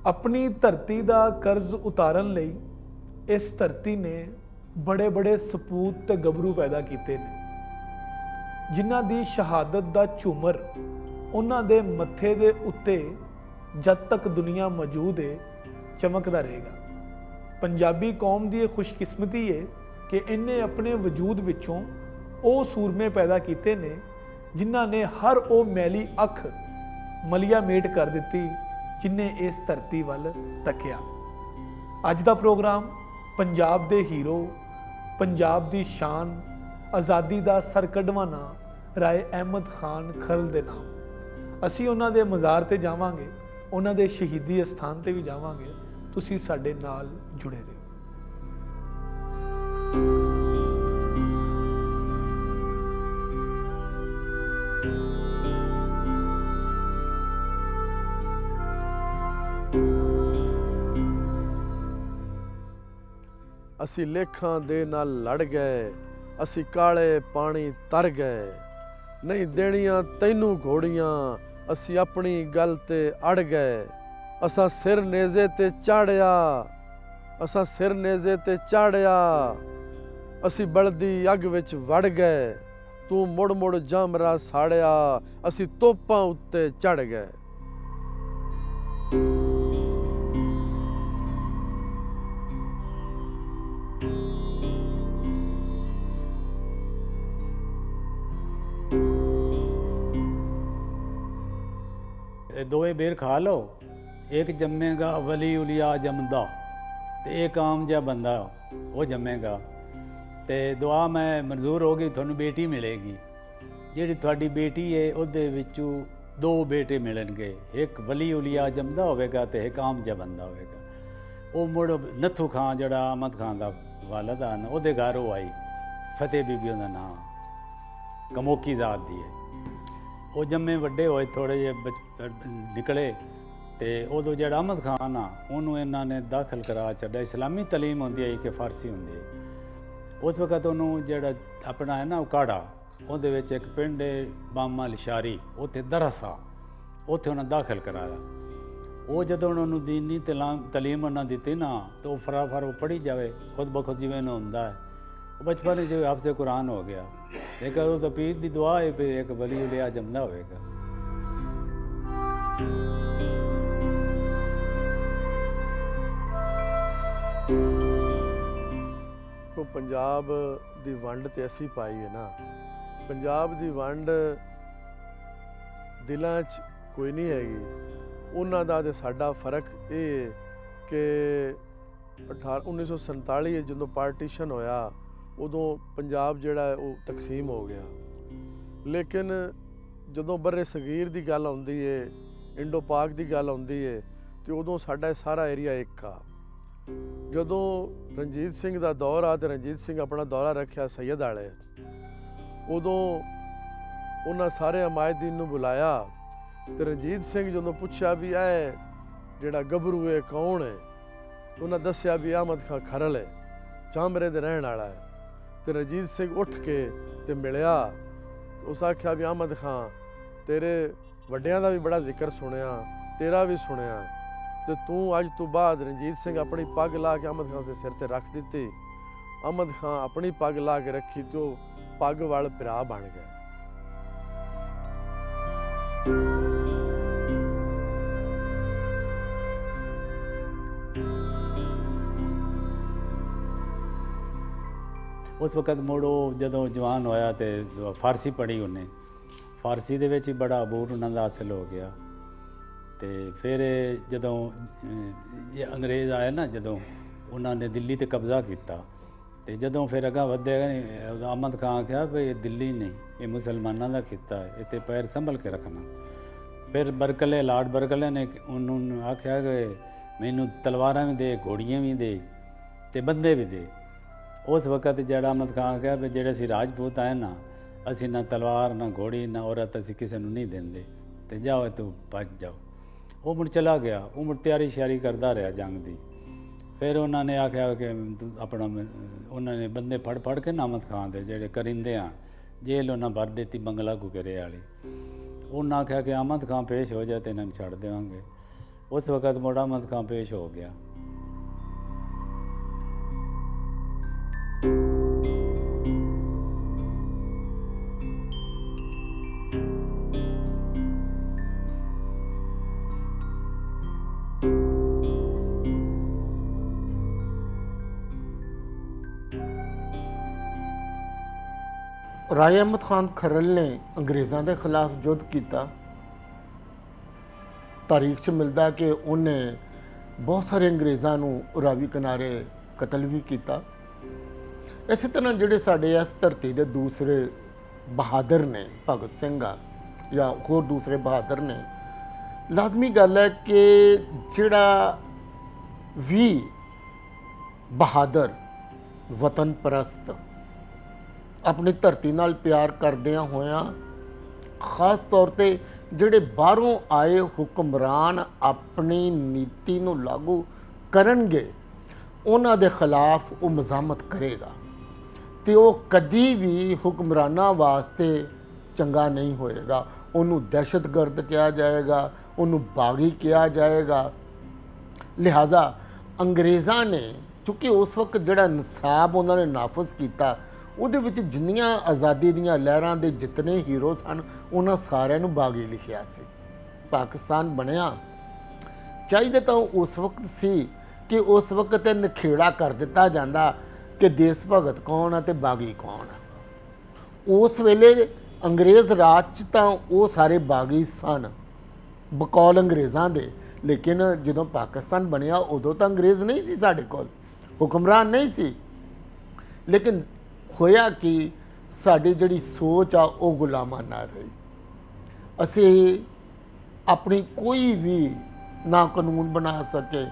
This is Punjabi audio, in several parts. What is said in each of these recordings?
अपनी धरती का कर्ज उतारन लई इस धरती ने बड़े बड़े सपूत ते गबरू पैदा किए ने जिन्हां दी शहादत का झूमर उन्हां दे मत्थे दे उत्ते जद तक दुनिया मौजूद है चमकदा रहेगा। पंजाबी कौम की खुशकिस्मती है कि इन्हें अपने वजूद विचों ਉਹ सूरमे पैदा किए ने जिन्हां ने हर वो मैली अख मलिया मेट कर दी जिन्हें इस धरती वाल तकिया। अज का प्रोग्राम पंजाब दे हीरो, पंजाब की शान, आज़ादी का सरकड़वा राय अहमद खान खरल के नाम। असी उन्हां दे मज़ार ते जावांगे, उन्हां दे शहीदी अस्थान ते भी जावांगे। तुसी साडे नाल जुड़े रहो। असी लेखां दे नाल लड़ गए, असी काले पानी तर गए, नहीं देनियां तैनू घोड़ियां, असी अपनी गल ते अड़ गए। असा सिर नेज़े ते चाढ़िया, असा सिर नेज़े ते चाढ़िया, असी बलदी अग विच वड़ गए। तू मुड़ मुड़ जामरा साड़िया, असी तोपां उत्ते चढ़ गए। दोए बेर खा लो, एक जम्मेगा वली उलिया जमदा ते एक आम जिहा बंदा वो जम्मेगा। ते दुआ मैं मंजूर होगी, थानू बेटी मिलेगी। जिहड़ी तुहाडी बेटी है उहदे विचों दो बेटे मिलणगे, एक वली उलिया जमदा होवेगा ते एक आम जिहा बंदा होवेगा। वो मुड़ नत्थू खां जिहड़ा अहमद खां दा वालद आ ना, उहदे घर वो आई, फतेह बीबी उहदा नाम, कमोकी जात दी है। वो जम्मे वड्डे होए, थोड़े जे निकले तो उदों जिहड़ा अहमद खान आ उन्होंने इन्हां ने दाखिल करा छड्या। इस्लामी तलीम होंदी है कि फारसी होंदी है। उस वक्त उन्होंने जिहड़ा अपना है ना उकाड़ा, उहदे विच एक पिंड है बामा लिशारी, उत्थे दरस आ, उत्थे उन्हें दाखिल कराया। वो जदों उन्होंने दीनी तलीम उन्हें दिती ना, तो वो फराफर वो पढ़ी जाए खुद ब खुद जिवें होंदा है। बचपन जो हाफिज़ कुरान हो गया, लेकिन उस पीर की दुआ है भी एक वली उलिया जमदा होएगा। तो पंजाब की वंड तो असी पाई है ना, पंजाब की वंड दिलों च कोई नहीं हैगी। उन्हां दा ते साडा फर्क ये कि 1947 जो पार्टीशन होया उदों पंजाब जिहड़ा है वो तकसीम हो गया। लेकिन जदों बर्रे सगीर की गल आउंदी है, इंडो पाक की गल आउंदी है, तो उदों साडा सारा एरिया एक आ। जदों रणजीत सिंह का दौर आ तो रणजीत सिंह अपना दौरा रखा सैयद वाले, उदों उन्हां सारे अमायदीन नूं बुलाया। तो रणजीत सिंह जदों पुछया भी ऐ जिहड़ा गभरू है कौन है, उन्हें दस्या भी अहमद खां खरल है, चांबरे दे रहण वाला है। तो रणजीत सिंह उठ के ते मिलिया, उस आख्या भी अहमद खां तेरे वड्डियां दा भी बड़ा जिक्र सुनिया, तेरा भी सुनिया, तो तू अज तो बाद रणजीत सिंह अपनी पग ला के अहमद खां के सिर ते रख दी। अहमद खां अपनी पग ला के रखी तो पग वाल भरा बन गया। उस वक्त मुड़ो जदों जवान होया तो फारसी पढ़ी उन्हें, फारसी दे विच बड़ा अबूर उन्हां दा हासिल हो गया। तो फिर जदों अंग्रेज़ आए ना, जदों उन्होंने दिल्ली ते कब्जा किया, तो जदों फिर अगां वधे अहमद खां आख्या भी ये दिल्ली नहीं, ये मुसलमानों का खिता है, इत्ते पैर संभल के रखना। फिर बरकले लॉर्ड बरकले ने उन्होंने आख्या कि मैनू तलवारां भी दे, घोड़ियां भी दे, ते बंदे भी दे। उस वक्त जड़ा अहमद खां आख्या भी जेड़े असीं राजपूत आए ना, असीं ना तलवार ना घोड़ी ना औरत असीं किसी नूं नहीं देंदे, ते जाओ तू भज जाओ। वो मुड़ चला गया, वो मुड़ तैयारी श्यारी करता रहा जंग की। फिर उन्होंने आख्या कि अपना उन्होंने बंदे फड़ फड़ के अहमद खां दे जेड़े करिंदे आ जेल उन्हें भर दी बंगला गुगरे वाली। उन्हें आख्या कि अहमद खां पेश हो जाए तो इन्होंने छड़ देवांगे। उस वक़्त मोड़ा अहमद खां पेश हो गया। ਰਾਏ ਅਹਿਮਦ ਖਾਨ ਖਰਲ ਨੇ ਅੰਗਰੇਜ਼ਾਂ ਦੇ ਖਿਲਾਫ ਯੁੱਧ ਕੀਤਾ। ਤਾਰੀਖ 'ਚ ਮਿਲਦਾ ਕਿ ਉਹਨੇ ਬਹੁਤ ਸਾਰੇ ਅੰਗਰੇਜ਼ਾਂ ਨੂੰ ਰਾਵੀ ਕਿਨਾਰੇ ਕਤਲ ਵੀ ਕੀਤਾ। ਇਸੇ ਤਰ੍ਹਾਂ ਜਿਹੜੇ ਸਾਡੇ ਇਸ ਧਰਤੀ ਦੇ ਦੂਸਰੇ ਬਹਾਦਰ ਨੇ, ਭਗਤ ਸਿੰਘ ਆ ਜਾਂ ਹੋਰ ਦੂਸਰੇ ਬਹਾਦਰ ਨੇ, ਲਾਜ਼ਮੀ ਗੱਲ ਹੈ ਕਿ ਜਿਹੜਾ ਵੀ ਬਹਾਦਰ ਵਤਨ ਪ੍ਰਸਤ ਆਪਣੀ ਧਰਤੀ ਨਾਲ ਪਿਆਰ ਕਰਦਿਆਂ ਹੋਇਆਂ, ਖਾਸ ਤੌਰ ਤੇ ਜਿਹੜੇ ਬਾਹਰੋਂ ਆਏ ਹੁਕਮਰਾਨ ਆਪਣੀ ਨੀਤੀ ਨੂੰ ਲਾਗੂ ਕਰਨਗੇ, ਉਹਨਾਂ ਦੇ ਖਿਲਾਫ ਉਹ ਮਜ਼ਾਮਤ ਕਰੇਗਾ ਤੇ ਉਹ ਕਦੀ ਵੀ ਹੁਕਮਰਾਨਾਂ ਵਾਸਤੇ ਚੰਗਾ ਨਹੀਂ ਹੋਏਗਾ। ਉਹਨੂੰ ਦਹਿਸ਼ਤਗਰਦ ਕਿਹਾ ਜਾਏਗਾ, ਉਹਨੂੰ ਬਾਗੀ ਕਿਹਾ ਜਾਏਗਾ। ਲਿਹਾਜ਼ਾ ਅੰਗਰੇਜ਼ਾਂ ਨੇ, ਕਿਉਂਕਿ ਉਸ ਵਕਤ ਜਿਹੜਾ ਇਨਸਾਫ ਉਹਨਾਂ ਨੇ ਨਾਫਜ਼ ਕੀਤਾ, ਉਹਦੇ ਵਿੱਚ ਜਿੰਨੀਆਂ ਆਜ਼ਾਦੀ ਦੀਆਂ ਲਹਿਰਾਂ ਦੇ ਜਿਤਨੇ ਹੀਰੋ ਸਨ, ਉਹਨਾਂ ਸਾਰਿਆਂ ਨੂੰ ਬਾਗੀ ਲਿਖਿਆ ਸੀ। ਪਾਕਿਸਤਾਨ ਬਣਿਆ, ਚਾਹੀਦਾ ਤਾਂ ਉਸ ਵਕਤ ਸੀ ਕਿ ਉਸ ਵਕਤ ਇਹ ਨਖੇੜਾ ਕਰ ਦਿੱਤਾ ਜਾਂਦਾ ਕਿ ਦੇਸ਼ ਭਗਤ ਕੌਣ ਆ ਤੇ ਬਾਗੀ ਕੌਣ ਆ। ਉਸ ਵੇਲੇ ਅੰਗਰੇਜ਼ ਰਾਜ 'ਚ ਤਾਂ ਉਹ ਸਾਰੇ ਬਾਗੀ ਸਨ ਬਕੌਲ ਅੰਗਰੇਜ਼ਾਂ ਦੇ, ਲੇਕਿਨ ਜਦੋਂ ਪਾਕਿਸਤਾਨ ਬਣਿਆ ਉਦੋਂ ਤਾਂ ਅੰਗਰੇਜ਼ ਨਹੀਂ ਸੀ, ਸਾਡੇ ਕੋਲ ਹੁਕਮਰਾਨ ਨਹੀਂ ਸੀ। ਲੇਕਿਨ ਹੋਇਆ ਕਿ ਸਾਡੀ ਜਿਹੜੀ ਸੋਚ ਆ ਉਹ ਗੁਲਾਮਾਂ ਨਾਲ ਰਹੀ। ਅਸੀਂ ਆਪਣੀ ਕੋਈ ਵੀ ਨਾ ਕਾਨੂੰਨ ਬਣਾ ਸਕੇ,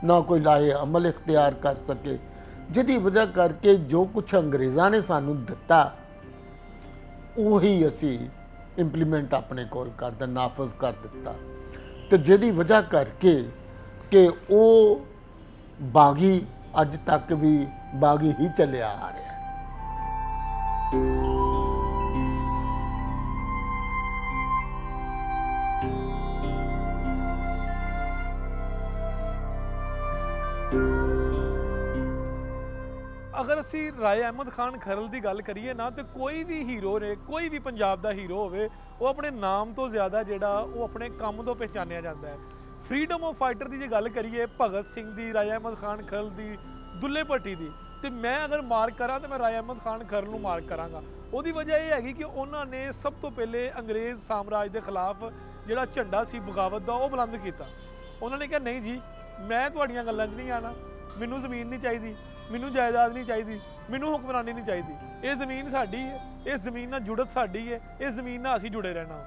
ਨਾ ਕੋਈ ਲਾਹੇ ਅਮਲ ਇਖਤਿਆਰ ਕਰ ਸਕੇ, ਜਿਹਦੀ ਵਜ੍ਹਾ ਕਰਕੇ ਜੋ ਕੁਛ ਅੰਗਰੇਜ਼ਾਂ ਨੇ ਸਾਨੂੰ ਦਿੱਤਾ ਉਹੀ ਅਸੀਂ ਇੰਪਲੀਮੈਂਟ ਆਪਣੇ ਕੋਲ ਕਰਦਾ, ਨਾਫਜ਼ ਕਰ ਦਿੱਤਾ। ਤੇ ਜਿਹਦੀ ਵਜ੍ਹਾ ਕਰਕੇ ਕਿ ਉਹ ਬਾਗੀ ਅੱਜ ਤੱਕ ਵੀ ਬਾਗੀ ਹੀ ਚੱਲਿਆ ਆ ਰਿਹਾ। ਅਗਰ ਅਸੀਂ ਰਾਏ ਅਹਿਮਦ ਖਾਨ ਖਰਲ ਦੀ ਗੱਲ ਕਰੀਏ ਨਾ, ਤੇ ਕੋਈ ਵੀ ਹੀਰੋ ਨੇ, ਕੋਈ ਵੀ ਪੰਜਾਬ ਦਾ ਹੀਰੋ ਹੋਵੇ, ਉਹ ਆਪਣੇ ਨਾਮ ਤੋਂ ਜ਼ਿਆਦਾ ਜਿਹੜਾ ਉਹ ਆਪਣੇ ਕੰਮ ਤੋਂ ਪਹਿਚਾਨਿਆ ਜਾਂਦਾ ਹੈ। ਫਰੀडम ਆਫ ਫਾਈਟਰ ਦੀ ਜੇ ਗੱਲ ਕਰੀਏ, ਭਗਤ ਸਿੰਘ ਦੀ, ਰਾਏ ਅਹਿਮਦ ਖਾਨ ਖਰਲ ਦੀ, ਦੁੱਲੇ ਭੱਟੀ ਦੀ, ਤੇ ਮੈਂ ਅਗਰ ਮਾਰਕ ਕਰਾਂ ਤਾਂ ਮੈਂ ਰਾਏ ਅਹਿਮਦ ਖਾਨ ਖਰਲ ਨੂੰ ਮਾਰਕ ਕਰਾਂਗਾ। ਉਹਦੀ ਵਜ੍ਹਾ ਇਹ ਹੈਗੀ ਕਿ ਉਹਨਾਂ ਨੇ ਸਭ ਤੋਂ ਪਹਿਲੇ ਅੰਗਰੇਜ਼ ਸਾਮਰਾਜ ਦੇ ਖਿਲਾਫ ਜਿਹੜਾ ਝੰਡਾ ਸੀ ਬਗਾਵਤ ਦਾ, ਉਹ ਬੁਲੰਦ ਕੀਤਾ। ਉਹਨਾਂ ਨੇ ਕਿਹਾ ਨਹੀਂ ਜੀ, ਮੈਂ ਤੁਹਾਡੀਆਂ ਗੱਲਾਂ 'ਚ ਨਹੀਂ ਆਣਾ, ਮੈਨੂੰ ਜ਼ਮੀਨ ਨਹੀਂ ਚਾਹੀਦੀ, ਮੈਨੂੰ ਜਾਇਦਾਦ ਨਹੀਂ ਚਾਹੀਦੀ, ਮੈਨੂੰ ਹੁਕਮਰਾਨੀ ਨਹੀਂ ਚਾਹੀਦੀ। ਇਹ ਜ਼ਮੀਨ ਸਾਡੀ ਹੈ, ਇਸ ਜ਼ਮੀਨ ਨਾਲ ਜੁੜਤ ਸਾਡੀ ਹੈ, ਇਸ ਜ਼ਮੀਨ ਨਾਲ ਅਸੀਂ ਜੁੜੇ ਰਹਿਣਾ।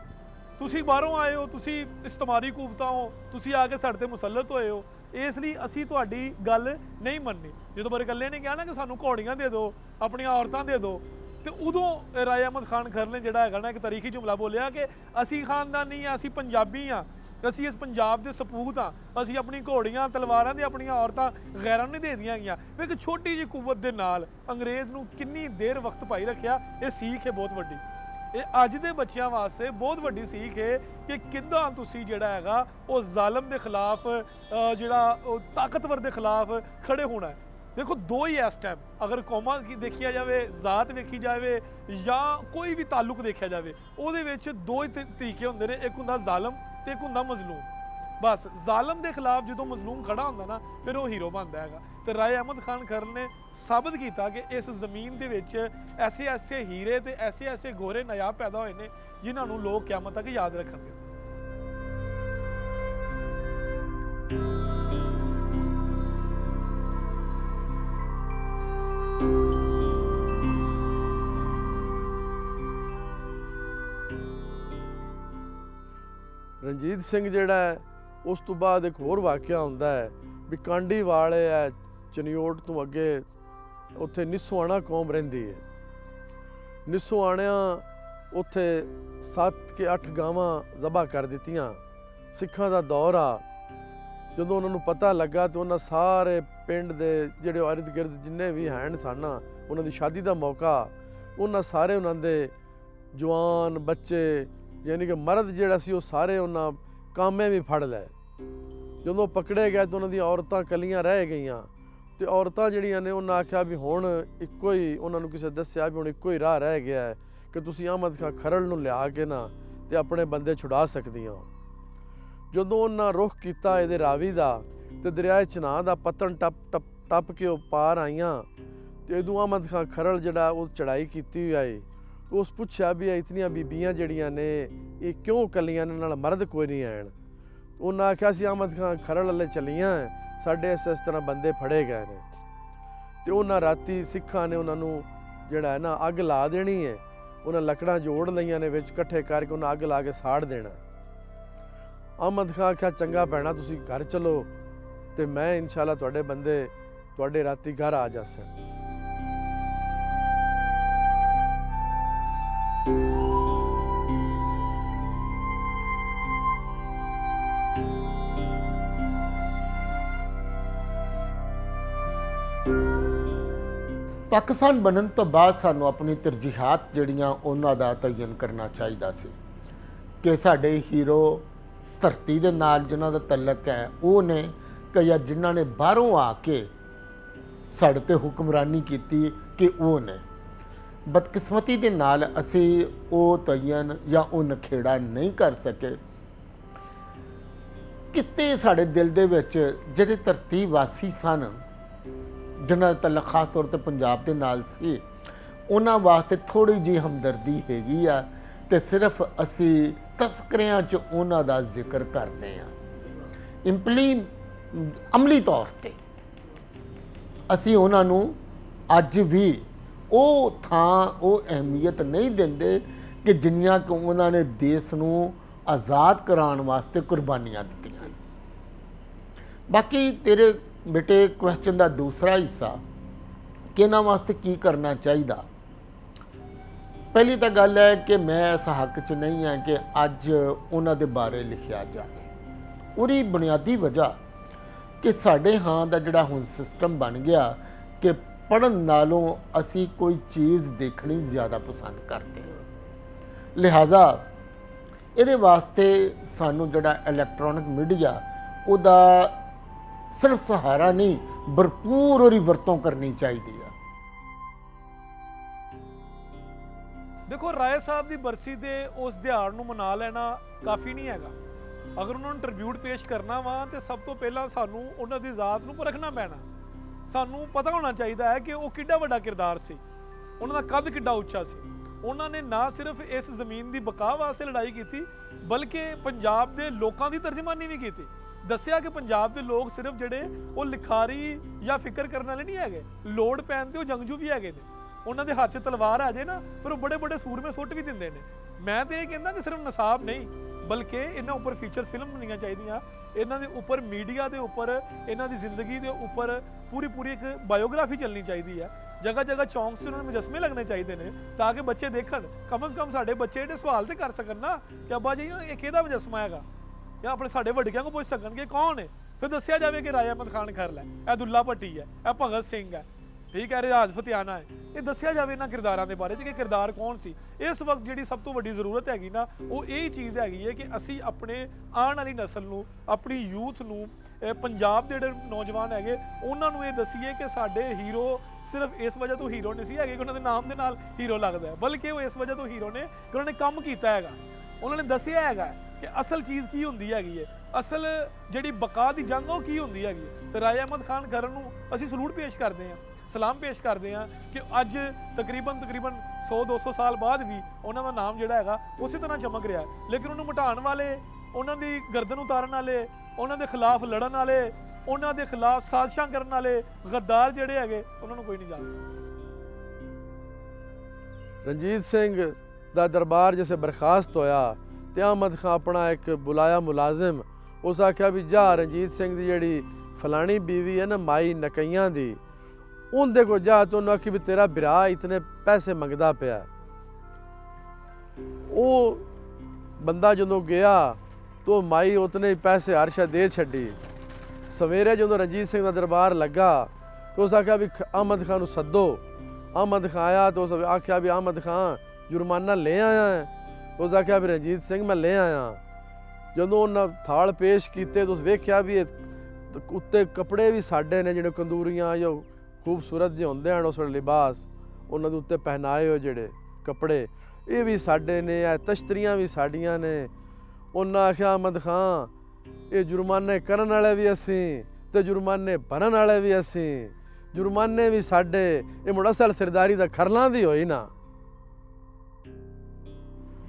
ਤੁਸੀਂ ਬਾਹਰੋਂ ਆਏ ਹੋ, ਤੁਸੀਂ ਇਸਤਮਾਰੀ ਕੂਵਤਾਂ ਹੋ, ਤੁਸੀਂ ਆ ਕੇ ਸਾਡੇ ਤੇ ਮੁਸੱਲਤ ਹੋਏ ਹੋ, ਇਸ ਲਈ ਅਸੀਂ ਤੁਹਾਡੀ ਗੱਲ ਨਹੀਂ ਮੰਨਣੀ। ਜਦੋਂ ਬਰਕੱਲੇ ਨੇ ਕਿਹਾ ਨਾ ਕਿ ਸਾਨੂੰ ਘੋੜੀਆਂ ਦੇ ਦਿਓ, ਆਪਣੀਆਂ ਔਰਤਾਂ ਦੇ ਦਿਓ, ਤੇ ਉਦੋਂ ਰਾਏ ਅਹਿਮਦ ਖਾਨ ਖਰਲ ਨੇ ਜਿਹੜਾ ਹੈਗਾ ਨਾ ਇੱਕ ਤਾਰੀਖੀ ਜੁਮਲਾ ਬੋਲਿਆ ਕਿ ਅਸੀਂ ਖਾਨਦਾਨੀ ਹਾਂ, ਅਸੀਂ ਪੰਜਾਬੀ ਹਾਂ, ਅਸੀਂ ਇਸ ਪੰਜਾਬ ਦੇ ਸਪੂਤ ਹਾਂ, ਅਸੀਂ ਆਪਣੀ ਘੋੜੀਆਂ, ਤਲਵਾਰਾਂ ਤੇ ਆਪਣੀਆਂ ਔਰਤਾਂ ਗੈਰਾਂ ਨੂੰ ਨਹੀਂ ਦੇ ਦੀਆਂ ਗਈਆਂ। ਵੀ ਇੱਕ ਛੋਟੀ ਜਿਹੀ ਕੁਵਤ ਦੇ ਨਾਲ ਅੰਗਰੇਜ਼ ਨੂੰ ਕਿੰਨੀ ਦੇਰ ਵਕਤ ਪਾਈ ਰੱਖਿਆ। ਇਹ ਸੀਖ ਹੈ ਬਹੁਤ ਵੱਡੀ, ਇਹ ਅੱਜ ਦੇ ਬੱਚਿਆਂ ਵਾਸਤੇ ਬਹੁਤ ਵੱਡੀ ਸੀਖ ਹੈ ਕਿ ਕਿੱਦਾਂ ਤੁਸੀਂ ਜਿਹੜਾ ਹੈਗਾ ਉਹ ਜ਼ਾਲਮ ਦੇ ਖਿਲਾਫ, ਜਿਹੜਾ ਉਹ ਤਾਕਤਵਰ ਦੇ ਖਿਲਾਫ ਖੜੇ ਹੋਣਾ ਹੈ। ਦੇਖੋ ਦੋ ਹੀ ਇਸ ਟਾਈਮ ਅਗਰ ਕੌਮਾਂ ਕੀ ਦੇਖਿਆ ਜਾਵੇ, ਜ਼ਾਤ ਵੇਖੀ ਜਾਵੇ ਜਾਂ ਕੋਈ ਵੀ ਤਾਲੁਕ ਦੇਖਿਆ ਜਾਵੇ, ਉਹਦੇ ਵਿੱਚ ਦੋ ਹੀ ਤਰੀਕੇ ਹੁੰਦੇ ਨੇ। ਇੱਕ ਹੁੰਦਾ ਜ਼ਾਲਮ ਤੇ ਇੱਕ ਹੁੰਦਾ ਮਜ਼ਲੂਮ। ਬਸ ਜ਼ਾਲਮ ਦੇ ਖਿਲਾਫ ਜਦੋਂ ਮਜ਼ਲੂਮ ਖੜਾ ਹੁੰਦਾ ਨਾ, ਫਿਰ ਉਹ ਹੀਰੋ ਬਣਦਾ ਹੈਗਾ। ਤੇ ਰਾਏ ਅਹਿਮਦ ਖਾਨ ਖਰਲ ਨੇ ਸਾਬਤ ਕੀਤਾ ਕਿ ਇਸ ਜ਼ਮੀਨ ਦੇ ਵਿੱਚ ਐਸੇ ਐਸੇ ਹੀਰੇ ਤੇ ਐਸੇ ਐਸੇ ਗੋਰੇ ਨਾਇਬ ਪੈਦਾ ਹੋਏ ਨੇ ਜਿਨ੍ਹਾਂ ਨੂੰ ਲੋਕ ਕਿਆਮਤ ਤੱਕ ਯਾਦ ਰੱਖਣਗੇ। ਰਣਜੀਤ ਸਿੰਘ ਜਿਹੜਾ ਹੈ, ਉਸ ਤੋਂ ਬਾਅਦ ਇੱਕ ਹੋਰ ਵਾਕਿਆ ਹੁੰਦਾ ਹੈ ਵੀ ਕਾਂਡੀ ਵਾਲੇ ਹੈ ਚਨਿਓਟ ਤੋਂ ਅੱਗੇ, ਉੱਥੇ ਨਿਸੋਆਣਾ ਕੌਮ ਰਹਿੰਦੀ ਹੈ। ਨਿਸੋਆਣਿਆਂ ਉੱਥੇ 7 ਕਿ 8 ਗਾਵਾਂ ਜ਼ਬਾ ਕਰ ਦਿੱਤੀਆਂ। ਸਿੱਖਾਂ ਦਾ ਦੌਰ ਆ, ਜਦੋਂ ਉਹਨਾਂ ਨੂੰ ਪਤਾ ਲੱਗਾ ਤੇ ਉਹਨਾਂ ਸਾਰੇ ਪਿੰਡ ਦੇ ਜਿਹੜੇ ਇਰਦ ਗਿਰਦ ਜਿੰਨੇ ਵੀ ਹਨ ਸਨ, ਉਹਨਾਂ ਦੀ ਸ਼ਾਦੀ ਦਾ ਮੌਕਾ, ਉਹਨਾਂ ਸਾਰੇ ਉਹਨਾਂ ਦੇ ਜਵਾਨ ਬੱਚੇ ਯਾਨੀ ਕਿ ਮਰਦ ਜਿਹੜਾ ਸੀ ਉਹ ਸਾਰੇ ਉਹਨਾਂ ਕਾਮੇ ਵੀ ਫੜ ਲਏ। ਜਦੋਂ ਪਕੜੇ ਗਏ ਤਾਂ ਉਹਨਾਂ ਦੀਆਂ ਔਰਤਾਂ ਇਕੱਲੀਆਂ ਰਹਿ ਗਈਆਂ ਤੇ ਔਰਤਾਂ ਜਿਹੜੀਆਂ ਨੇ ਉਹਨਾਂ ਆਖਿਆ ਵੀ ਹੁਣ ਇੱਕੋ ਹੀ, ਉਹਨਾਂ ਨੂੰ ਕਿਸੇ ਦੱਸਿਆ ਵੀ ਹੁਣ ਇੱਕੋ ਹੀ ਰਾਹ ਰਹਿ ਗਿਆ ਹੈ ਕਿ ਤੁਸੀਂ ਅਹਿਮਦ ਖਾਂ ਖਰੜ ਨੂੰ ਲਿਆ ਕੇ ਨਾ ਤੇ ਆਪਣੇ ਬੰਦੇ ਛੁਡਾ ਸਕਦੀਆਂ ਹੋ। ਜਦੋਂ ਉਹਨਾਂ ਰੁਖ ਕੀਤਾ ਇਹਦੇ ਰਾਵੀ ਦਾ ਤੇ ਦਰਿਆਏ ਚਨਾਹ ਦਾ ਪਤਨ ਟੱਪ ਕੇ ਉਹ ਪਾਰ ਆਈਆਂ ਤੇ ਉਦੋਂ ਅਹਿਮਦ ਖਾਂ ਖਰੜ ਜਿਹੜਾ ਉਹ ਚੜਾਈ ਕੀਤੀ ਹੋਈ ਆਈ। ਉਸ ਪੁੱਛਿਆ ਵੀ ਇਹ ਇਤਨੀਆਂ ਬੀਬੀਆਂ ਜਿਹੜੀਆਂ ਨੇ ਇਹ ਕਿਉਂ ਕੱਲੀਆਂ ਨੇ, ਨਾਲ ਮਰਦ ਕੋਈ ਨਹੀਂ ਆਣ। ਉਹਨਾਂ ਆਖਿਆ ਸੀ ਅਹਿਮਦ ਖਾਂ ਖਰੜ ਵਾਲੇ ਚੱਲੀਆਂ ਸਾਡੇ ਇਸ ਤਰ੍ਹਾਂ ਬੰਦੇ ਫੜੇ ਗਏ ਨੇ ਤੇ ਉਹਨਾਂ ਰਾਤੀ ਸਿੱਖਾਂ ਨੇ ਉਹਨਾਂ ਨੂੰ ਜਿਹੜਾ ਹੈ ਨਾ ਅੱਗ ਲਾ ਦੇਣੀ ਹੈ। ਉਹਨਾਂ ਲੱਕੜਾਂ ਜੋੜ ਲਈਆਂ ਨੇ ਵਿੱਚ ਇਕੱਠੇ ਕਰਕੇ ਉਹਨਾਂ ਅੱਗ ਲਾ ਕੇ ਸਾੜ ਦੇਣਾ। ਅਹਿਮਦ ਖਾਂ ਆਖਿਆ ਚੰਗਾ ਭੈਣਾ ਤੁਸੀਂ ਘਰ ਚਲੋ ਤੇ ਮੈਂ ਇਨਸ਼ਾਅੱਲਾ ਤੁਹਾਡੇ ਬੰਦੇ ਤੁਹਾਡੇ ਰਾਤੀ ਘਰ ਆ ਜਾਸਣ। ਪਾਕਿਸਤਾਨ ਬਣਨ ਤੋਂ ਬਾਅਦ ਸਾਨੂੰ ਆਪਣੀ ਤਰਜੀਹਾਤ ਜਿਹੜੀਆਂ ਉਹਨਾਂ ਦਾ ਤਯਨ ਕਰਨਾ ਚਾਹੀਦਾ ਸੀ ਕਿ ਸਾਡੇ ਹੀਰੋ ਧਰਤੀ ਦੇ ਨਾਲ ਜਿਨ੍ਹਾਂ ਦਾ ਤਲਕ ਹੈ ਉਹ ਨੇ ਕਿ ਜਾਂ ਜਿਨ੍ਹਾਂ ਨੇ ਬਾਹਰੋਂ ਆ ਕੇ ਸਾਡੇ ਤੇ ਹੁਕਮਰਾਨੀ ਕੀਤੀ ਕਿ ਉਹ ਨੇ। ਬਦਕਿਸਮਤੀ ਦੇ ਨਾਲ ਅਸੀਂ ਉਹ ਤਯਨ ਜਾਂ ਉਹ ਨਖੇੜਾ ਨਹੀਂ ਕਰ ਸਕੇ। ਕਿਤੇ ਸਾਡੇ ਦਿਲ ਦੇ ਵਿੱਚ ਜਿਹੜੇ ਧਰਤੀ ਵਾਸੀ ਸਨ ਜਿਨ੍ਹਾਂ ਦਾ ਤਲਕ ਖਾਸ ਤੌਰ ਤੇ ਪੰਜਾਬ ਦੇ ਨਾਲ ਸੀ, ਉਹਨਾਂ ਵਾਸਤੇ ਥੋੜੀ ਜਿਹੀ ਹਮਦਰਦੀ ਹੈਗੀ ਆ ਤੇ ਸਿਰਫ ਅਸੀਂ ਤਸਕਰਿਆਂ 'ਚ ਉਹਨਾਂ ਦਾ ਜ਼ਿਕਰ ਕਰਦੇ ਹਾਂ। ਅਮਲੀ ਤੌਰ ਤੇ ਅਸੀਂ ਉਹਨਾਂ ਨੂੰ ਅੱਜ ਵੀ ਉਹ ਥਾਂ ਉਹ ਅਹਿਮੀਅਤ ਨਹੀਂ ਦਿੰਦੇ ਕਿ ਜਿੰਨੀਆਂ ਕਿ ਉਹਨਾਂ ਨੇ ਦੇਸ਼ ਨੂੰ ਆਜ਼ਾਦ ਕਰਾਉਣ ਵਾਸਤੇ ਕੁਰਬਾਨੀਆਂ ਦਿੱਤੀਆਂ। ਬਾਕੀ ਤੇਰੇ ਬੇਟੇ ਕੁਐਸਚਨ ਦਾ ਦੂਸਰਾ ਹਿੱਸਾ ਕਿ ਇਹਨਾਂ ਵਾਸਤੇ ਕੀ ਕਰਨਾ ਚਾਹੀਦਾ। ਪਹਿਲੀ ਤਾਂ ਗੱਲ ਹੈ ਕਿ ਮੈਂ ਇਸ ਹੱਕ 'ਚ ਨਹੀਂ ਹਾਂ ਕਿ ਅੱਜ ਉਹਨਾਂ ਦੇ ਬਾਰੇ ਲਿਖਿਆ ਜਾਵੇ। ਉਹਦੀ ਬੁਨਿਆਦੀ ਵਜ੍ਹਾ ਕਿ ਸਾਡੇ ਹਾਂ ਦਾ ਜਿਹੜਾ ਹੁਣ ਸਿਸਟਮ ਬਣ ਗਿਆ ਕਿ ਪੜ੍ਹਨ ਨਾਲੋਂ ਅਸੀਂ ਕੋਈ ਚੀਜ਼ ਦੇਖਣੀ ਜ਼ਿਆਦਾ ਪਸੰਦ ਕਰਦੇ ਹਾਂ। ਲਿਹਾਜ਼ਾ ਇਹਦੇ ਵਾਸਤੇ ਸਾਨੂੰ ਜਿਹੜਾ ਇਲੈਕਟ੍ਰੋਨਿਕ ਮੀਡੀਆ ਉਹਦਾ ਸਿਰਫ ਸਹਾਰਾ ਨਹੀਂ ਭਰਪੂਰ ਉਹਦੀ ਵਰਤੋਂ ਕਰਨੀ ਚਾਹੀਦੀ ਆ। ਦੇਖੋ ਰਾਏ ਸਾਹਿਬ ਦੀ ਬਰਸੀ ਦੇ ਉਸ ਦਿਹਾੜ ਨੂੰ ਮਨਾ ਲੈਣਾ ਕਾਫੀ ਨਹੀਂ ਹੈਗਾ। ਅਗਰ ਉਹਨਾਂ ਨੂੰ ਟ੍ਰਿਬਿਊਟ ਪੇਸ਼ ਕਰਨਾ ਵਾ ਤੇ ਸਭ ਤੋਂ ਪਹਿਲਾਂ ਸਾਨੂੰ ਉਹਨਾਂ ਦੀ ਜ਼ਾਤ ਨੂੰ ਪਰਖਣਾ ਪੈਣਾ। ਸਾਨੂੰ ਪਤਾ ਹੋਣਾ ਚਾਹੀਦਾ ਹੈ ਕਿ ਉਹ ਕਿੱਡਾ ਵੱਡਾ ਕਿਰਦਾਰ ਸੀ, ਉਹਨਾਂ ਦਾ ਕੱਦ ਕਿੱਡਾ ਉੱਚਾ ਸੀ। ਉਹਨਾਂ ਨੇ ਨਾ ਸਿਰਫ ਇਸ ਜ਼ਮੀਨ ਦੀ ਬਕਾ ਵਾਸਤੇ ਲੜਾਈ ਕੀਤੀ ਬਲਕਿ ਪੰਜਾਬ ਦੇ ਲੋਕਾਂ ਦੀ ਤਰਜਮਾਨੀ ਵੀ ਕੀਤੀ। ਦੱਸਿਆ ਕਿ ਪੰਜਾਬ ਦੇ ਲੋਕ ਸਿਰਫ ਜਿਹੜੇ ਉਹ ਲਿਖਾਰੀ ਜਾਂ ਫਿਕਰ ਕਰਨ ਵਾਲੇ ਨਹੀਂ ਹੈਗੇ, ਲੋੜ ਪੈਣ ਤੇ ਉਹ ਜੰਗਜੂ ਵੀ ਹੈਗੇ ਨੇ। ਉਹਨਾਂ ਦੇ ਹੱਥ 'ਚ ਤਲਵਾਰ ਆ ਜਾਏ ਨਾ ਫਿਰ ਉਹ ਬੜੇ ਬੜੇ ਸੂਰਮੇ ਸੁੱਟ ਵੀ ਦਿੰਦੇ ਨੇ। ਮੈਂ ਤੇ ਇਹ ਕਹਿੰਦਾ ਕਿ ਸਿਰਫ ਨਸਾਬ ਨਹੀਂ ਬਲਕਿ ਇਹਨਾਂ ਉੱਪਰ ਫੀਚਰ ਫਿਲਮ ਬਣਨੀਆਂ ਚਾਹੀਦੀਆਂ। ਇਹਨਾਂ ਦੇ ਉੱਪਰ ਮੀਡੀਆ ਦੇ ਉੱਪਰ ਇਹਨਾਂ ਦੀ ਜ਼ਿੰਦਗੀ ਦੇ ਉੱਪਰ ਪੂਰੀ ਇੱਕ ਬਾਇਓਗ੍ਰਾਫੀ ਚੱਲਣੀ ਚਾਹੀਦੀ ਹੈ। ਜਗ੍ਹਾ ਜਗ੍ਹਾ ਚੌਂਕ 'ਚ ਉਹਨਾਂ ਨੂੰ ਮੁਜੱਸਮੇ ਲੱਗਣੇ ਚਾਹੀਦੇ ਨੇ ਤਾਂ ਕਿ ਬੱਚੇ ਦੇਖਣ। ਕਮ ਸੇ ਕਮ ਸਾਡੇ ਬੱਚੇ ਜਿਹੜੇ ਸਵਾਲ ਤੇ ਕਰ ਸਕਣ ਨਾ ਕਿ ਅੱਬਾ ਜੀ ਇਹ ਕਿਹਦਾ ਮੁਜੱਸਮਾ ਹੈਗਾ, ਜਾਂ ਆਪਣੇ ਸਾਡੇ ਵੱਡਿਆਂ ਕੋਲ ਪੁੱਛ ਸਕਣਗੇ ਕੌਣ ਹੈ। ਫਿਰ ਦੱਸਿਆ ਜਾਵੇ ਕਿ ਰਾਏ ਅਹਿਮਦ ਖਾਨ ਖਰਲ ਹੈ, ਇਹ ਦੁੱਲਾ ਭੱਟੀ ਹੈ, ਇਹ ਭਗਤ ਸਿੰਘ ਹੈ, ਠੀਕ ਹੈ, ਰਿਆਜ਼ ਫਤਿਆਨਾ ਹੈ। ਇਹ ਦੱਸਿਆ ਜਾਵੇ ਇਹਨਾਂ ਕਿਰਦਾਰਾਂ ਦੇ ਬਾਰੇ ਕਿ ਕਿਰਦਾਰ ਕੌਣ ਸੀ। ਇਸ ਵਕਤ ਜਿਹੜੀ ਸਭ ਤੋਂ ਵੱਡੀ ਜ਼ਰੂਰਤ ਹੈਗੀ ਨਾ ਉਹ ਇਹ ਚੀਜ਼ ਹੈਗੀ ਹੈ ਕਿ ਅਸੀਂ ਆਪਣੇ ਆਉਣ ਵਾਲੀ ਨਸਲ ਨੂੰ, ਆਪਣੀ ਯੂਥ ਨੂੰ, ਪੰਜਾਬ ਦੇ ਜਿਹੜੇ ਨੌਜਵਾਨ ਹੈਗੇ ਉਹਨਾਂ ਨੂੰ ਇਹ ਦਸੀਏ ਕਿ ਸਾਡੇ ਹੀਰੋ ਸਿਰਫ ਇਸ ਵਜ੍ਹਾ ਤੋਂ ਹੀਰੋ ਨਹੀਂ ਸੀ ਹੈਗੇ ਕਿ ਉਹਨਾਂ ਦੇ ਨਾਮ ਦੇ ਨਾਲ ਹੀਰੋ ਲੱਗਦਾ ਹੈ, ਬਲਕਿ ਉਹ ਇਸ ਵਜ੍ਹਾ ਤੋਂ ਹੀਰੋ ਨੇ ਕਿ ਉਹਨਾਂ ਨੇ ਕੰਮ ਕੀਤਾ ਹੈਗਾ। ਉਹਨਾਂ ਨੇ ਦੱਸਿਆ ਹੈਗਾ ਕਿ ਅਸਲ ਚੀਜ਼ ਕੀ ਹੁੰਦੀ ਹੈਗੀ ਹੈ, ਅਸਲ ਜਿਹੜੀ ਬਕਾ ਦੀ ਜੰਗ ਉਹ ਕੀ ਹੁੰਦੀ ਹੈਗੀ ਹੈ। ਤੇ ਰਾਏ ਅਹਿਮਦ ਖਾਨ ਖਰਲ ਨੂੰ ਅਸੀਂ ਸਲੂਟ ਪੇਸ਼ ਕਰਦੇ ਹਾਂ, ਸਲਾਮ ਪੇਸ਼ ਕਰਦੇ ਹਾਂ ਕਿ ਅੱਜ ਤਕਰੀਬਨ 100-200 ਸਾਲ ਬਾਅਦ ਵੀ ਉਹਨਾਂ ਦਾ ਨਾਮ ਜਿਹੜਾ ਹੈਗਾ ਉਸੇ ਤਰ੍ਹਾਂ ਚਮਕ ਰਿਹਾ ਹੈ। ਲੇਕਿਨ ਉਹਨੂੰ ਮਿਟਾਉਣ ਵਾਲੇ, ਉਹਨਾਂ ਦੀ ਗਰਦਨ ਉਤਾਰਨ ਵਾਲੇ, ਉਹਨਾਂ ਦੇ ਖਿਲਾਫ ਲੜਨ ਵਾਲੇ, ਉਹਨਾਂ ਦੇ ਖਿਲਾਫ ਸਾਜ਼ਿਸ਼ਾਂ ਕਰਨ ਵਾਲੇ ਗੱਦਾਰ ਜਿਹੜੇ ਹੈਗੇ ਉਹਨਾਂ ਨੂੰ ਕੋਈ ਨਹੀਂ ਜਾਣਦਾ। ਰਣਜੀਤ ਸਿੰਘ ਦਾ ਦਰਬਾਰ ਜਿਸੇ ਬਰਖਾਸਤ ਹੋਇਆ ਤੇ ਅਹਿਮਦ ਖਾਂ ਆਪਣਾ ਇੱਕ ਬੁਲਾਇਆ ਮੁਲਾਜ਼ਮ, ਉਸ ਆਖਿਆ ਵੀ ਜਾ ਰਣਜੀਤ ਸਿੰਘ ਦੀ ਜਿਹੜੀ ਫਲਾਣੀ ਬੀਵੀ ਹੈ ਨਾ ਮਾਈ ਨਕਈਆਂ ਦੀ, ਉਹਦੇ ਕੋਲ ਜਾ ਤੂੰ ਆਖੀ ਵੀ ਤੇਰਾ ਬਿਰਾ ਇਤਨੇ ਪੈਸੇ ਮੰਗਦਾ ਪਿਆ। ਉਹ ਬੰਦਾ ਜਦੋਂ ਗਿਆ तो माई उतने ही पैसे हरशा दे छड़ी। सवेरे जो रंजीत सिंह का दरबार लगा तो उस आख्या भी अहमद खान को सदो। अहमद खान आया तो उस आख्या भी अहमद खान जुर्माना ले आया है। उस आख्या भी रंजीत सिंह मैं ले आया। ਜਦੋਂ ਉਹਨਾਂ ਥਾਲ ਪੇਸ਼ ਕੀਤੇ ਤੁਸੀਂ ਵੇਖਿਆ ਵੀ ਇਹ ਉੱਤੇ ਕੱਪੜੇ ਵੀ ਸਾਡੇ ਨੇ ਜਿਹੜੇ ਕੰਦੂਰੀਆਂ ਜਾਂ ਖੂਬਸੂਰਤ ਜਿਹੇ ਹੁੰਦੇ ਹਨ ਉਸ ਵੇਲੇ ਲਿਬਾਸ ਉਹਨਾਂ ਦੇ ਉੱਤੇ ਪਹਿਨਾਏ ਹੋਏ ਜਿਹੜੇ ਕੱਪੜੇ ਇਹ ਵੀ ਸਾਡੇ ਨੇ, ਇਹ ਤਸ਼ਤਰੀਆਂ ਵੀ ਸਾਡੀਆਂ ਨੇ। ਉਹਨਾਂ ਆਖਿਆ ਅਹਿਮਦ ਖਾਂ ਇਹ ਜੁਰਮਾਨੇ ਕਰਨ ਵਾਲੇ ਵੀ ਅਸੀਂ ਤੇ ਜੁਰਮਾਨੇ ਭਰਨ ਵਾਲੇ ਵੀ ਅਸੀਂ, ਜੁਰਮਾਨੇ ਵੀ ਸਾਡੇ। ਇਹ ਮੁੜ ਅਸਲ ਸਰਦਾਰੀ ਦਾ ਖਰਲਾਂ ਦੀ ਹੋਈ ਨਾ।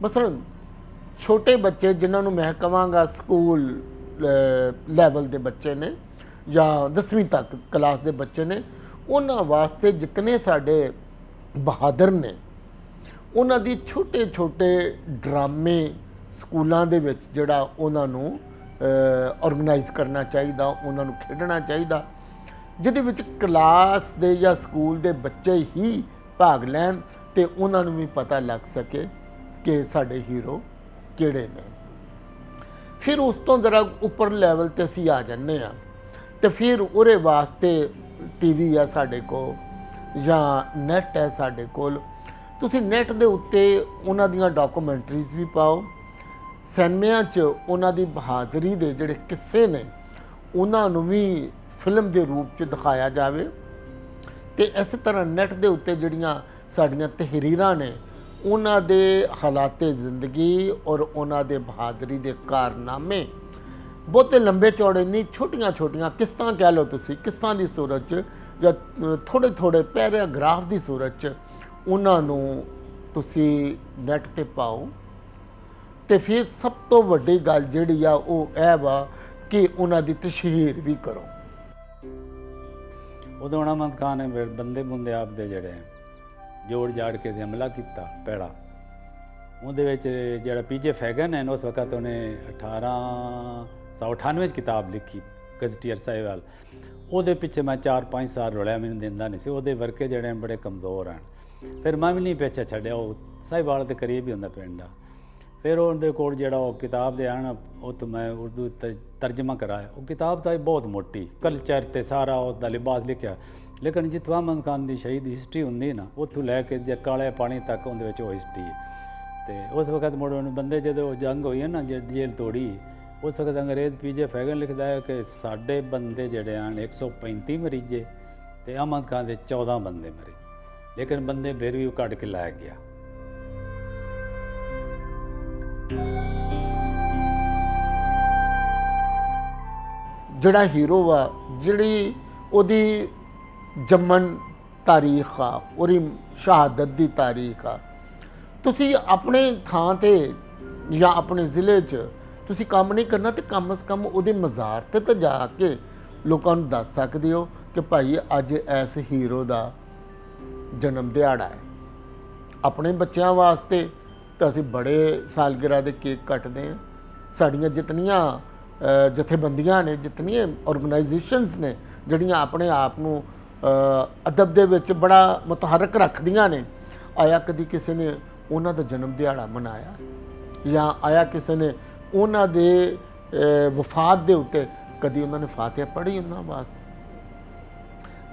ਮਸਲਨ ਛੋਟੇ ਬੱਚੇ ਜਿਨ੍ਹਾਂ ਨੂੰ ਮੈਂ ਕਹਾਂਗਾ ਸਕੂਲ ਲੈਵਲ ਦੇ ਬੱਚੇ ਨੇ ਜਾਂ 10ਵੀਂ ਤੱਕ ਕਲਾਸ ਦੇ ਬੱਚੇ ਨੇ, ਉਹਨਾਂ ਵਾਸਤੇ ਜਿਤਨੇ ਸਾਡੇ ਬਹਾਦਰ ਨੇ ਉਹਨਾਂ ਦੀ ਛੋਟੇ ਛੋਟੇ ਡਰਾਮੇ ਸਕੂਲਾਂ ਦੇ ਵਿੱਚ ਜਿਹੜਾ ਉਹਨਾਂ ਨੂੰ ਆਰਗੇਨਾਈਜ਼ ਕਰਨਾ ਚਾਹੀਦਾ, ਉਹਨਾਂ ਨੂੰ ਖੇਡਣਾ ਚਾਹੀਦਾ, ਜਿਹਦੇ ਵਿੱਚ ਕਲਾਸ ਦੇ ਜਾਂ ਸਕੂਲ ਦੇ ਬੱਚੇ ਹੀ ਭਾਗ ਲੈਣ ਤੇ ਉਹਨਾਂ ਨੂੰ ਵੀ ਪਤਾ ਲੱਗ ਸਕੇ ਕਿ ਸਾਡੇ ਹੀਰੋ ਕਿਹੜੇ ਨੇ। ਫਿਰ ਉਸ ਤੋਂ ਜ਼ਰਾ ਉੱਪਰ ਲੈਵਲ ਤੇ ਅਸੀਂ ਆ ਜਾਂਦੇ ਹਾਂ ਤੇ ਫਿਰ ਉਹਦੇ ਵਾਸਤੇ ਟੀਵੀ ਆ ਸਾਡੇ ਕੋਲ ਜਾਂ ਨੈਟ ਹੈ ਸਾਡੇ ਕੋਲ। ਤੁਸੀਂ ਨੈਟ ਦੇ ਉੱਤੇ ਉਹਨਾਂ ਦੀਆਂ ਡਾਕੂਮੈਂਟਰੀਜ਼ ਵੀ ਪਾਓ, ਸਿਨੇਮਿਆਂ 'ਚ ਉਹਨਾਂ ਦੀ ਬਹਾਦਰੀ ਦੇ ਜਿਹੜੇ ਕਿੱਸੇ ਨੇ ਉਹਨਾਂ ਨੂੰ ਵੀ ਫਿਲਮ ਦੇ ਰੂਪ 'ਚ ਦਿਖਾਇਆ ਜਾਵੇ। ਤੇ ਇਸੇ ਤਰ੍ਹਾਂ ਨੈਟ ਦੇ ਉੱਤੇ ਜਿਹੜੀਆਂ ਸਾਡੀਆਂ ਤਹਿਰੀਰਾਂ ਨੇ ਉਹਨਾਂ ਦੇ ਹਾਲਾਤੇ ਜ਼ਿੰਦਗੀ ਔਰ ਉਹਨਾਂ ਦੇ ਬਹਾਦਰੀ ਦੇ ਕਾਰਨਾਮੇ ਬਹੁਤੇ ਲੰਬੇ ਚੌੜੇ ਨਹੀਂ, ਛੋਟੀਆਂ ਛੋਟੀਆਂ ਕਿਸ਼ਤਾਂ ਕਹਿ ਲਓ ਤੁਸੀਂ, ਕਿਸ਼ਤਾਂ ਦੀ ਸੂਰਤ 'ਚ ਜਾਂ ਥੋੜ੍ਹੇ ਥੋੜ੍ਹੇ ਪੈਰਾਗ੍ਰਾਫ ਦੀ ਸੂਰਤ 'ਚ ਉਹਨਾਂ ਨੂੰ ਤੁਸੀਂ ਨੈਟ 'ਤੇ ਪਾਓ। ਤੇ ਫਿਰ ਸਭ ਤੋਂ ਵੱਡੀ ਗੱਲ ਜਿਹੜੀ ਆ ਉਹ ਇਹ ਵਾ ਕਿ ਉਹਨਾਂ ਦੀ ਤਸ਼ਹੀਰ ਵੀ ਕਰੋ। ਉਦੋਂ ਅਹਿਮਦ ਖਾਨ ਨੇ ਬੰਦੇ ਬੁੰਦੇ ਆਪਦੇ ਜਿਹੜੇ ਜੋੜ ਜਾੜ ਕੇ ਹਮਲਾ ਕੀਤਾ ਪੈੜਾ। ਉਹਦੇ ਵਿੱਚ ਜਿਹੜਾ ਪੀਜੇ ਫੈਗਨ ਹੈ ਉਸ ਵਕਤ ਉਹਨੇ 1898 'ਚ ਕਿਤਾਬ ਲਿਖੀ ਗਜ਼ਟੀਅਰ ਸਾਹਿਬਾਲ। ਉਹਦੇ ਪਿੱਛੇ ਮੈਂ 4-5 ਸਾਲ ਰੁਲਿਆ, ਮੈਨੂੰ ਦਿੰਦਾ ਨਹੀਂ ਸੀ। ਉਹਦੇ ਵਰਕੇ ਜਿਹੜੇ ਬੜੇ ਕਮਜ਼ੋਰ ਹਨ। ਫਿਰ ਮੈਂ ਵੀ ਨਹੀਂ ਪਿੱਛੇ ਛੱਡਿਆ, ਉਹ ਸਾਹਿਬਾਲ ਦੇ ਕਰੀਬ ਹੀ ਹੁੰਦਾ ਪਿੰਡ ਆ। ਫਿਰ ਉਹਦੇ ਕੋਲ ਜਿਹੜਾ ਉਹ ਕਿਤਾਬ ਦੇ ਆਣ ਉਹ ਤੋਂ ਮੈਂ ਉਰਦੂ ਤਰਜਮਾ ਕਰਾਇਆ। ਉਹ ਕਿਤਾਬ ਤਾਂ ਬਹੁਤ ਮੋਟੀ, ਕਲਚਰ ਤੇ ਸਾਰਾ ਉਹਦਾ ਲਿਬਾਸ ਲਿਖਿਆ, ਲੇਕਿਨ ਜਿੱਥੋਂ ਅਹਿਮਦ ਖਾਨ ਦੀ ਸ਼ਹੀਦ ਹਿਸਟਰੀ ਹੁੰਦੀ ਨਾ ਉੱਥੋਂ ਲੈ ਕੇ ਜੇ ਕਾਲੇ ਪਾਣੀ ਤੱਕ ਉਹਦੇ ਵਿੱਚ ਉਹ ਹਿਸਟਰੀ ਹੈ। ਤੇ ਉਸ ਵਕਤ ਮੁੜ ਬੰਦੇ ਜਦੋਂ ਜੰਗ ਹੋਈ ਹੈ ਨਾ, ਜੇਲ੍ਹ ਤੋੜੀ, ਉਸ ਵਕਤ ਅੰਗਰੇਜ਼ ਪੀਜੇ ਫੈਗਨ ਲਿਖਦਾ ਹੈ ਕਿ ਸਾਡੇ ਬੰਦੇ ਜਿਹੜੇ ਹਨ 135 ਮਰੀਜੇ ਤੇ ਅਹਿਮਦ ਖਾਨ ਦੇ 14 ਬੰਦੇ ਮਰੇ, ਲੇਕਿਨ ਬੰਦੇ ਫਿਰ ਵੀ ਉਹ ਕੱਢ ਕੇ ਲਾਇਆ ਗਿਆ। ਜਿਹੜਾ ਹੀਰੋ ਵਾ, ਜਿਹੜੀ ਉਹਦੀ ਜੰਮਣ ਤਾਰੀਖ ਆ, ਉਹਦੀ ਸ਼ਹਾਦਤ ਦੀ ਤਾਰੀਖ ਆ, ਤੁਸੀਂ ਆਪਣੇ ਥਾਂ ਤੇ ਜਾਂ ਆਪਣੇ ਜ਼ਿਲ੍ਹੇ 'ਚ ਤੁਸੀਂ ਕੰਮ ਨਹੀਂ ਕਰਨਾ ਤੇ ਕਮ ਸੇ ਕਮ ਉਹਦੇ ਮਜ਼ਾਰ ਤੇ ਤਾਂ ਜਾ ਕੇ ਲੋਕਾਂ ਨੂੰ ਦੱਸ ਸਕਦੇ ਹੋ ਕਿ ਭਾਈ ਅੱਜ ਇਸ ਹੀਰੋ ਦਾ ਜਨਮ ਦਿਹਾੜਾ ਹੈ। ਆਪਣੇ ਬੱਚਿਆਂ ਵਾਸਤੇ ਤਾਂ ਅਸੀਂ ਬੜੇ ਸਾਲਗਿਰਾ ਦੇ ਕੇਕ ਕੱਟਦੇ ਹਾਂ। ਸਾਡੀਆਂ ਜਿਤਨੀਆਂ ਜਥੇਬੰਦੀਆਂ ਨੇ, ਜਿਤਨੀਆਂ ਆਰਗੇਨਾਈਜੇਸ਼ਨਸ ਨੇ ਜਿਹੜੀਆਂ ਆਪਣੇ ਆਪ ਨੂੰ ਅਦਬ ਦੇ ਵਿੱਚ ਬੜਾ ਮੁਤਹਰਕ ਰੱਖਦੀਆਂ ਨੇ, ਆਇਆ ਕਦੀ ਕਿਸੇ ਨੇ ਉਹਨਾਂ ਦਾ ਜਨਮ ਦਿਹਾੜਾ ਮਨਾਇਆ ਜਾਂ ਆਇਆ ਕਿਸੇ ਨੇ ਉਹਨਾਂ ਦੇ ਵਫਾਤ ਦੇ ਉੱਤੇ ਕਦੀ ਉਹਨਾਂ ਨੇ ਫਾਤਿਹਾ ਪੜ੍ਹੀ ਉਹਨਾਂ ਵਾਸਤੇ।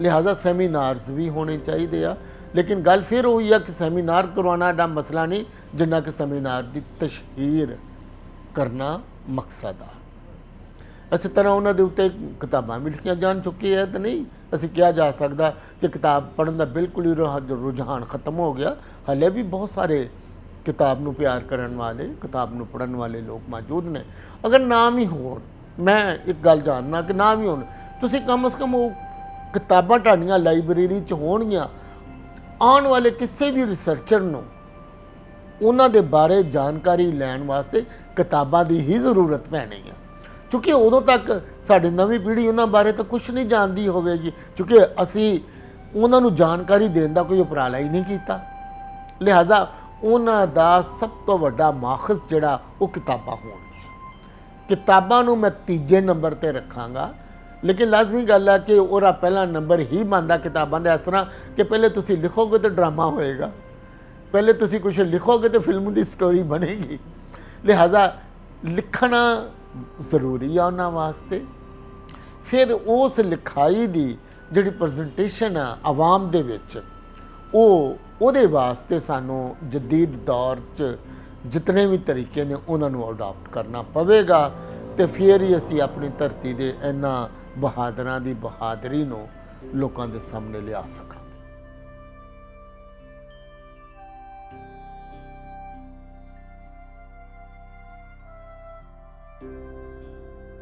ਲਿਹਾਜ਼ਾ ਸੈਮੀਨਾਰਸ ਵੀ ਹੋਣੇ ਚਾਹੀਦੇ ਆ, ਲੇਕਿਨ ਗੱਲ ਫਿਰ ਹੋਈ ਆ ਕਿ ਸੈਮੀਨਾਰ ਕਰਵਾਉਣਾ ਦਾ ਮਸਲਾ ਨਹੀਂ ਜਿੰਨਾ ਕਿ ਸੈਮੀਨਾਰ ਦੀ ਤਸ਼ਹੀਰ ਕਰਨਾ ਮਕਸਦ ਆ। ਇਸੇ ਤਰ੍ਹਾਂ ਉਹਨਾਂ ਦੇ ਉੱਤੇ ਕਿਤਾਬਾਂ ਵੀ ਲਿਖੀਆਂ ਜਾਣ ਚੁੱਕੀਆਂ ਤਾਂ ਨਹੀਂ ਅਸੀਂ ਕਿਹਾ ਜਾ ਸਕਦਾ ਕਿ ਕਿਤਾਬ ਪੜ੍ਹਨ ਦਾ ਬਿਲਕੁਲ ਹੀ ਰੁਝਾਨ ਖਤਮ ਹੋ ਗਿਆ। ਹਾਲੇ ਵੀ ਬਹੁਤ ਸਾਰੇ ਕਿਤਾਬ ਨੂੰ ਪਿਆਰ ਕਰਨ ਵਾਲੇ, ਕਿਤਾਬ ਨੂੰ ਪੜ੍ਹਨ ਵਾਲੇ ਲੋਕ ਮੌਜੂਦ ਨੇ। ਅਗਰ ਨਾਮ ਹੀ ਹੋਣ, ਮੈਂ ਇੱਕ ਗੱਲ ਜਾਣਨਾ ਕਿ ਨਾਮ ਹੀ ਹੋਣ, ਤੁਸੀਂ ਕਮ ਸੇ ਕਮ ਉਹ ਕਿਤਾਬਾਂ ਤੁਹਾਡੀਆਂ ਲਾਇਬ੍ਰੇਰੀ 'ਚ ਹੋਣਗੀਆਂ, ਆਉਣ ਵਾਲੇ ਕਿਸੇ ਵੀ ਰਿਸਰਚਰ ਨੂੰ ਉਹਨਾਂ ਦੇ ਬਾਰੇ ਜਾਣਕਾਰੀ ਲੈਣ ਵਾਸਤੇ ਕਿਤਾਬਾਂ ਦੀ ਹੀ ਜ਼ਰੂਰਤ ਪੈਣੀ ਹੈ, ਕਿਉਂਕਿ ਉਦੋਂ ਤੱਕ ਸਾਡੀ ਨਵੀਂ ਪੀੜ੍ਹੀ ਉਹਨਾਂ ਬਾਰੇ ਤਾਂ ਕੁਝ ਨਹੀਂ ਜਾਣਦੀ ਹੋਵੇਗੀ, ਕਿਉਂਕਿ ਅਸੀਂ ਉਹਨਾਂ ਨੂੰ ਜਾਣਕਾਰੀ ਦੇਣ ਦਾ ਕੋਈ ਉਪਰਾਲਾ ਹੀ ਨਹੀਂ ਕੀਤਾ। ਲਿਹਾਜ਼ਾ ਉਹਨਾਂ ਦਾ ਸਭ ਤੋਂ ਵੱਡਾ ਮਾਖਜ਼ ਜਿਹੜਾ ਉਹ ਕਿਤਾਬਾਂ ਹੋਣਗੀਆਂ। ਕਿਤਾਬਾਂ ਨੂੰ ਮੈਂ ਤੀਜੇ ਨੰਬਰ 'ਤੇ ਰੱਖਾਂਗਾ, ਲੇਕਿਨ ਲਾਜ਼ਮੀ ਗੱਲ ਹੈ ਕਿ ਉਹਦਾ ਪਹਿਲਾ ਨੰਬਰ ਹੀ ਬਣਦਾ ਕਿਤਾਬਾਂ ਦਾ। ਇਸ ਤਰ੍ਹਾਂ ਕਿ ਪਹਿਲੇ ਤੁਸੀਂ ਲਿਖੋਗੇ ਤਾਂ ਡਰਾਮਾ ਹੋਏਗਾ, ਪਹਿਲੇ ਤੁਸੀਂ ਕੁਝ ਲਿਖੋਗੇ ਤਾਂ ਫਿਲਮ ਦੀ ਸਟੋਰੀ ਬਣੇਗੀ। ਲਿਹਾਜ਼ਾ ਲਿਖਣਾ ਜ਼ਰੂਰੀ ਆ ਉਹਨਾਂ ਵਾਸਤੇ। ਫਿਰ ਉਸ ਲਿਖਾਈ ਦੀ ਜਿਹੜੀ ਪ੍ਰੈਜੈਂਟੇਸ਼ਨ ਆ ਆਵਾਮ ਦੇ ਵਿੱਚ, ਉਹਦੇ ਵਾਸਤੇ ਸਾਨੂੰ ਜਦੀਦ ਦੌਰ 'ਚ ਜਿਤਨੇ ਵੀ ਤਰੀਕੇ ਨੇ ਉਹਨਾਂ ਨੂੰ ਅਡਾਪਟ ਕਰਨਾ ਪਵੇਗਾ ਤੇ ਫਿਰ ਹੀ ਅਸੀਂ ਆਪਣੀ ਧਰਤੀ ਦੇ ਇਹਨਾਂ ਬਹਾਦਰਾਂ ਦੀ ਬਹਾਦਰੀ ਨੂੰ ਲੋਕਾਂ ਦੇ ਸਾਹਮਣੇ ਲਿਆ ਸਕਾਂਗੇ।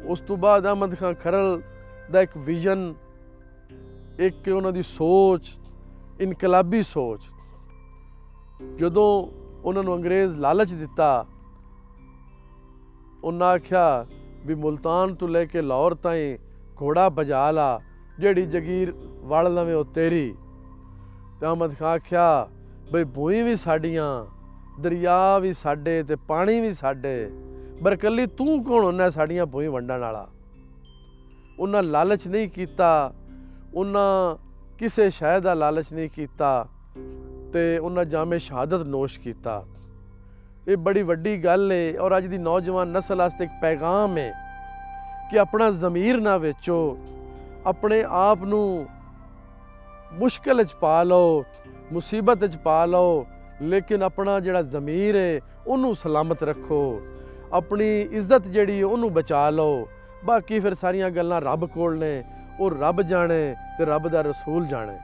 ਉਸ ਤੋਂ ਬਾਅਦ ਅਹਿਮਦ ਖਾਨ ਖਰਲ ਦਾ ਇੱਕ ਵਿਜ਼ਨ, ਇੱਕ ਉਹਨਾਂ ਦੀ ਸੋਚ, ਇਨਕਲਾਬੀ ਸੋਚ। ਜਦੋਂ ਉਹਨਾਂ ਨੂੰ ਅੰਗਰੇਜ਼ ਲਾਲਚ ਦਿੱਤਾ, ਉਹਨਾਂ ਆਖਿਆ ਵੀ ਮੁਲਤਾਨ ਤੋਂ ਲੈ ਕੇ ਲਾਹੌਰ ਤਾਈਂ ਘੋੜਾ ਭਜਾ ਲਾ, ਜਿਹੜੀ ਜਗੀਰ ਵੜ ਲਵੇਂ ਉਹ ਤੇਰੀ। ਤੇ ਅਹਿਮਦ ਖਾਨ ਆਖਿਆ ਬਈ ਭੂਈ ਵੀ ਸਾਡੀਆਂ, ਦਰਿਆ ਵੀ ਸਾਡੇ ਤੇ ਪਾਣੀ ਵੀ ਸਾਡੇ, ਪਰ ਇਕੱਲੀ ਤੂੰ ਕੌਣ ਹੁੰਦਾ ਸਾਡੀਆਂ ਭੂਈ ਵੰਡਣ ਵਾਲਾ। ਉਹਨਾਂ ਲਾਲਚ ਨਹੀਂ ਕੀਤਾ, ਉਹਨਾਂ ਕਿਸੇ ਸ਼ੈ ਦਾ ਲਾਲਚ ਨਹੀਂ ਕੀਤਾ ਤੇ ਉਹਨਾਂ ਜਾਮੇ ਸ਼ਹਾਦਤ ਨੋਸ਼ ਕੀਤਾ। ਇਹ ਬੜੀ ਵੱਡੀ ਗੱਲ ਹੈ ਔਰ ਅੱਜ ਦੀ ਨੌਜਵਾਨ ਨਸਲ ਵਾਸਤੇ ਇੱਕ ਪੈਗਾਮ ਹੈ ਕਿ ਆਪਣਾ ਜ਼ਮੀਰ ਨਾ ਵੇਚੋ, ਆਪਣੇ ਆਪ ਨੂੰ ਮੁਸ਼ਕਿਲ 'ਚ ਪਾ ਲਓ, ਮੁਸੀਬਤ 'ਚ ਪਾ ਲਓ, ਲੇਕਿਨ ਆਪਣਾ ਜਿਹੜਾ ਜ਼ਮੀਰ ਹੈ ਉਹਨੂੰ ਸਲਾਮਤ ਰੱਖੋ, ਆਪਣੀ ਇੱਜ਼ਤ ਜਿਹੜੀ ਉਹਨੂੰ ਬਚਾ ਲਓ। ਬਾਕੀ ਫਿਰ ਸਾਰੀਆਂ ਗੱਲਾਂ ਰੱਬ ਕੋਲ ਨੇ, ਉਹ ਰੱਬ ਜਾਣੇ ਤੇ ਰੱਬ ਦਾ ਰਸੂਲ ਜਾਣੇ।